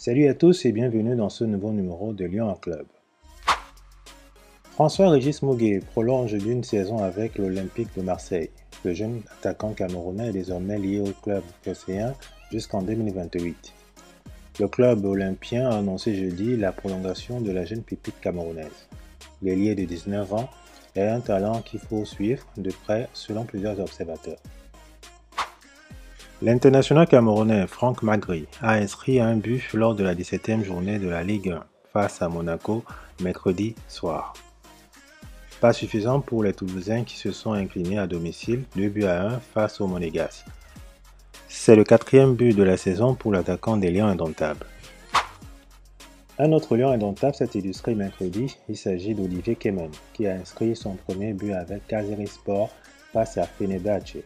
Salut à tous et bienvenue dans ce nouveau numéro de Lions en Club. François-Régis Maugué prolonge d'une saison avec l'Olympique de Marseille. Le jeune attaquant camerounais est désormais lié au club phocéen jusqu'en 2028. Le club olympien a annoncé jeudi la prolongation de la jeune pépite camerounaise. L'ailier de 19 ans est un talent qu'il faut suivre de près selon plusieurs observateurs. L'international camerounais Franck Magri a inscrit un but lors de la 17e journée de la Ligue 1 face à Monaco mercredi soir. Pas suffisant pour les Toulousains qui se sont inclinés à domicile 2-1 face aux Monégasques. C'est le 4e but de la saison pour l'attaquant des Lions indomptables. Un autre Lion indomptable s'est illustré mercredi, il s'agit d'Olivier Kemen qui a inscrit son premier but avec Kayserispor face à Fenerbahçe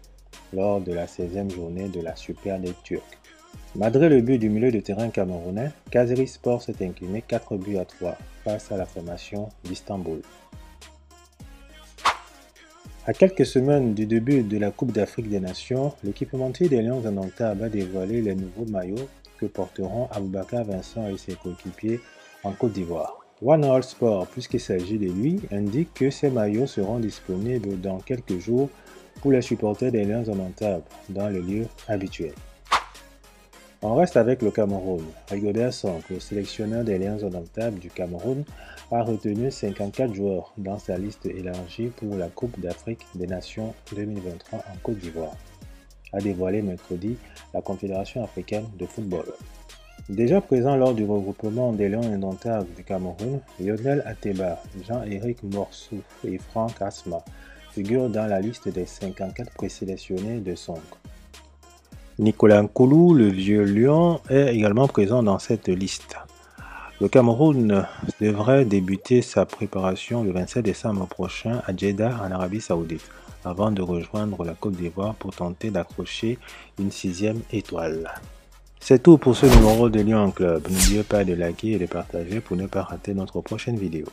lors de la 16e journée de la Super League turque. Malgré le but du milieu de terrain camerounais, Kayserispor s'est incliné 4-3 face à la formation d'Istanbul. À quelques semaines du début de la Coupe d'Afrique des Nations, l'équipementier des Lions indomptables a dévoilé les nouveaux maillots que porteront Aboubakar Vincent et ses coéquipiers en Côte d'Ivoire. One All Sport, puisqu'il s'agit de lui, indique que ces maillots seront disponibles dans quelques jours pour les supporters des Lions indomptables dans les lieux habituels. On reste avec le Cameroun. Rigobert Song, le sélectionneur des Lions indomptables du Cameroun, a retenu 54 joueurs dans sa liste élargie pour la Coupe d'Afrique des Nations 2023 en Côte d'Ivoire, a dévoilé mercredi la Confédération africaine de football. Déjà présent lors du regroupement des Lions indomptables du Cameroun, Lionel Ateba, Jean-Éric Morsou et Franck Asma figurent dans la liste des 54 présélectionnés de Song. Nicolas Nkoulou, le vieux lion, est également présent dans cette liste. Le Cameroun devrait débuter sa préparation le 27 décembre prochain à Jeddah en Arabie Saoudite, avant de rejoindre la Côte d'Ivoire pour tenter d'accrocher une 6e étoile. C'est tout pour ce numéro de Lions en Club. N'oubliez pas de liker et de partager pour ne pas rater notre prochaine vidéo.